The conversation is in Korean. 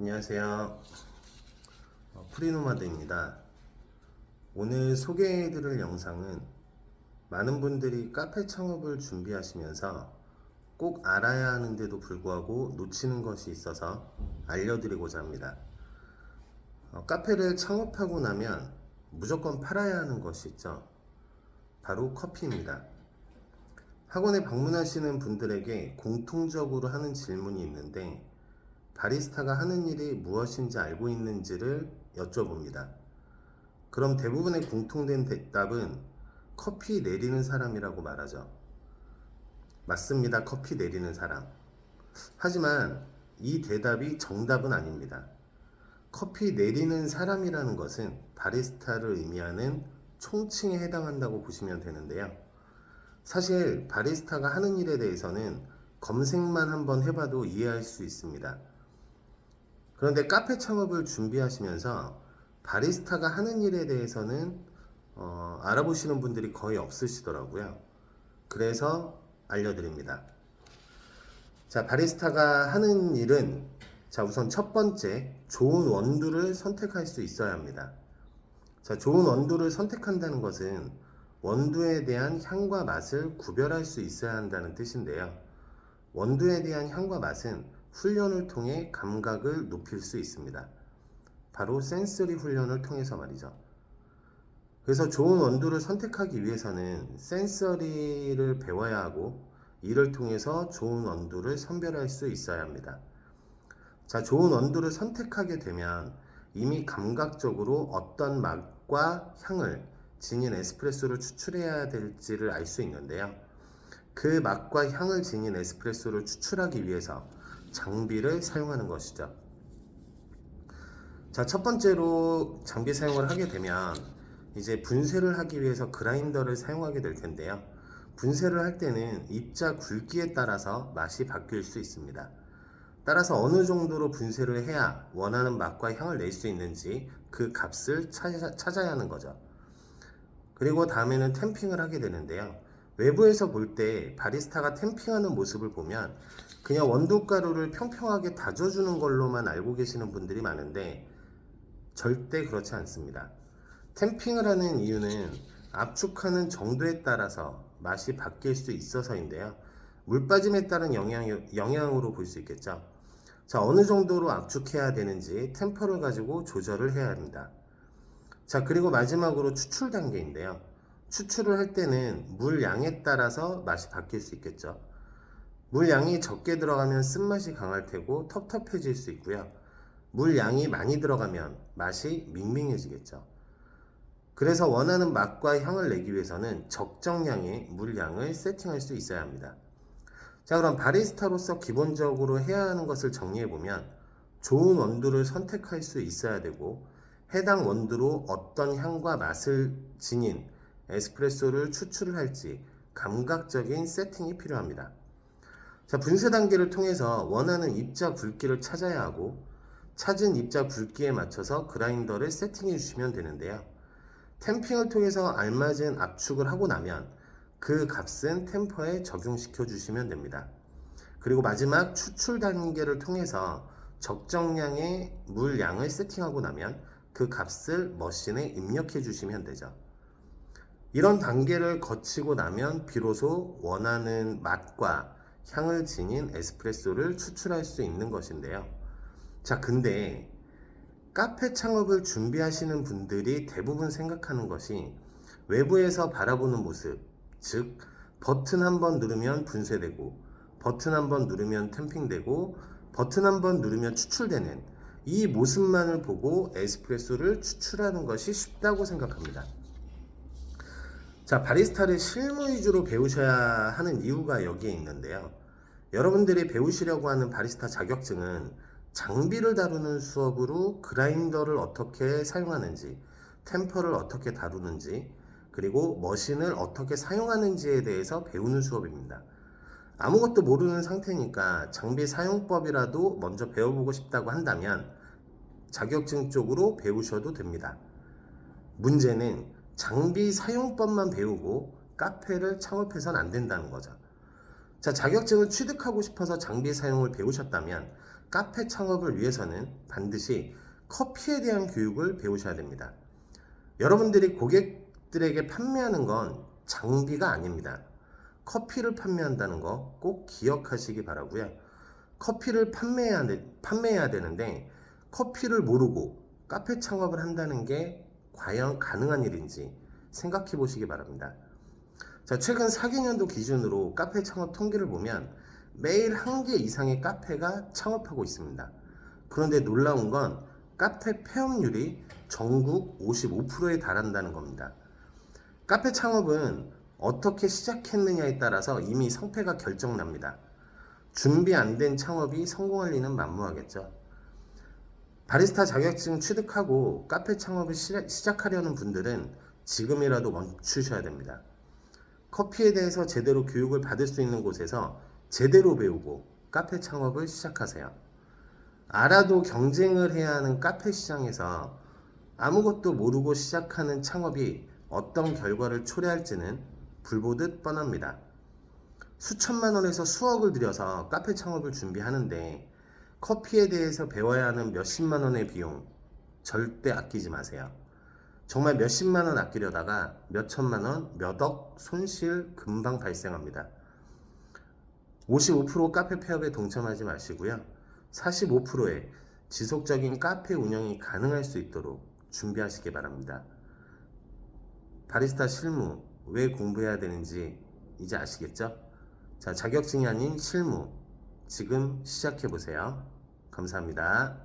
안녕하세요. 프리노마드입니다. 오늘 소개해드릴 영상은 많은 분들이 카페 창업을 준비하시면서 꼭 알아야 하는데도 불구하고 놓치는 것이 있어서 알려드리고자 합니다. 카페를 창업하고 나면 무조건 팔아야 하는 것이 있죠. 바로 커피입니다. 학원에 방문하시는 분들에게 공통적으로 하는 질문이 있는데 바리스타가 하는 일이 무엇인지 알고 있는지를 여쭤봅니다. 그럼 대부분의 공통된 대답은 커피 내리는 사람이라고 말하죠. 맞습니다. 커피 내리는 사람. 하지만 이 대답이 정답은 아닙니다. 커피 내리는 사람이라는 것은 바리스타를 의미하는 총칭에 해당한다고 보시면 되는데요. 사실 바리스타가 하는 일에 대해서는 검색만 한번 해봐도 이해할 수 있습니다. 그런데 카페 창업을 준비하시면서 바리스타가 하는 일에 대해서는 알아보시는 분들이 거의 없으시더라고요. 그래서 알려드립니다. 자, 바리스타가 하는 일은 우선 첫 번째, 좋은 원두를 선택할 수 있어야 합니다. 자, 좋은 원두를 선택한다는 것은 원두에 대한 향과 맛을 구별할 수 있어야 한다는 뜻인데요. 원두에 대한 향과 맛은 훈련을 통해 감각을 높일 수 있습니다. 바로 센서리 훈련을 통해서 말이죠. 그래서 좋은 원두를 선택하기 위해서는 센서리를 배워야 하고 이를 통해서 좋은 원두를 선별할 수 있어야 합니다. 자, 좋은 원두를 선택하게 되면 이미 감각적으로 어떤 맛과 향을 지닌 에스프레소를 추출해야 될지를 알 수 있는데요. 그 맛과 향을 지닌 에스프레소를 추출하기 위해서 장비를 사용하는 것이죠. 자, 첫 번째로 장비 사용을 하게 되면 이제 분쇄를 하기 위해서 그라인더를 사용하게 될 텐데요. 분쇄를 할 때는 입자 굵기에 따라서 맛이 바뀔 수 있습니다. 따라서 어느 정도로 분쇄를 해야 원하는 맛과 향을 낼 수 있는지 그 값을 찾아야 하는 거죠. 그리고 다음에는 탬핑을 하게 되는데요. 외부에서 볼 때 바리스타가 탬핑하는 모습을 보면 그냥 원두가루를 평평하게 다져주는 걸로만 알고 계시는 분들이 많은데 절대 그렇지 않습니다. 탬핑을 하는 이유는 압축하는 정도에 따라서 맛이 바뀔 수 있어서인데요. 물 빠짐에 따른 영향으로 볼 수 있겠죠. 자, 어느 정도로 압축해야 되는지 템퍼를 가지고 조절을 해야 합니다. 자, 그리고 마지막으로 추출 단계인데요. 추출을 할 때는 물 양에 따라서 맛이 바뀔 수 있겠죠. 물 양이 적게 들어가면 쓴맛이 강할 테고 텁텁해질 수 있고요. 물 양이 많이 들어가면 맛이 밍밍해지겠죠. 그래서 원하는 맛과 향을 내기 위해서는 적정량의 물 양을 세팅할 수 있어야 합니다. 자, 그럼 바리스타로서 기본적으로 해야 하는 것을 정리해보면 좋은 원두를 선택할 수 있어야 되고 해당 원두로 어떤 향과 맛을 지닌 에스프레소를 추출을 할지 감각적인 세팅이 필요합니다. 자, 분쇄 단계를 통해서 원하는 입자 굵기를 찾아야 하고 찾은 입자 굵기에 맞춰서 그라인더를 세팅해 주시면 되는데요. 탬핑을 통해서 알맞은 압축을 하고 나면 그 값은 템퍼에 적용시켜 주시면 됩니다. 그리고 마지막 추출 단계를 통해서 적정량의 물 양을 세팅하고 나면 그 값을 머신에 입력해 주시면 되죠. 이런 단계를 거치고 나면 비로소 원하는 맛과 향을 지닌 에스프레소를 추출할 수 있는 것인데요. 자, 근데 카페 창업을 준비하시는 분들이 대부분 생각하는 것이 외부에서 바라보는 모습, 즉 버튼 한번 누르면 분쇄되고 버튼 한번 누르면 탬핑되고 버튼 한번 누르면 추출되는 이 모습만을 보고 에스프레소를 추출하는 것이 쉽다고 생각합니다. 자, 바리스타를 실무 위주로 배우셔야 하는 이유가 여기에 있는데요. 여러분들이 배우시려고 하는 바리스타 자격증은 장비를 다루는 수업으로 그라인더를 어떻게 사용하는지, 템퍼를 어떻게 다루는지, 그리고 머신을 어떻게 사용하는지에 대해서 배우는 수업입니다. 아무것도 모르는 상태니까 장비 사용법이라도 먼저 배워보고 싶다고 한다면 자격증 쪽으로 배우셔도 됩니다. 문제는 장비 사용법만 배우고 카페를 창업해서는 안 된다는 거죠. 자, 자격증을 취득하고 싶어서 장비 사용을 배우셨다면 카페 창업을 위해서는 반드시 커피에 대한 교육을 배우셔야 됩니다. 여러분들이 고객들에게 판매하는 건 장비가 아닙니다. 커피를 판매한다는 거 꼭 기억하시기 바라고요. 커피를 판매해야 되는데 커피를 모르고 카페 창업을 한다는 게 과연 가능한 일인지 생각해 보시기 바랍니다. 자, 최근 4개년도 기준으로 카페 창업 통계를 보면 매일 1개 이상의 카페가 창업하고 있습니다. 그런데 놀라운 건 카페 폐업률이 전국 55%에 달한다는 겁니다. 카페 창업은 어떻게 시작했느냐에 따라서 이미 성패가 결정납니다. 준비 안 된 창업이 성공할 리는 만무하겠죠. 바리스타 자격증 취득하고 카페 창업을 시작하려는 분들은 지금이라도 멈추셔야 됩니다. 커피에 대해서 제대로 교육을 받을 수 있는 곳에서 제대로 배우고 카페 창업을 시작하세요. 알아도 경쟁을 해야 하는 카페 시장에서 아무것도 모르고 시작하는 창업이 어떤 결과를 초래할지는 불보듯 뻔합니다. 수천만 원에서 수억을 들여서 카페 창업을 준비하는데 커피에 대해서 배워야 하는 몇십만 원의 비용 절대 아끼지 마세요. 정말 몇십만 원 아끼려다가 몇천만 원, 몇억 손실 금방 발생합니다. 55% 카페 폐업에 동참하지 마시고요. 45%의 지속적인 카페 운영이 가능할 수 있도록 준비하시기 바랍니다. 바리스타 실무 왜 공부해야 되는지 이제 아시겠죠? 자, 자격증이 아닌 실무 지금 시작해 보세요. 감사합니다.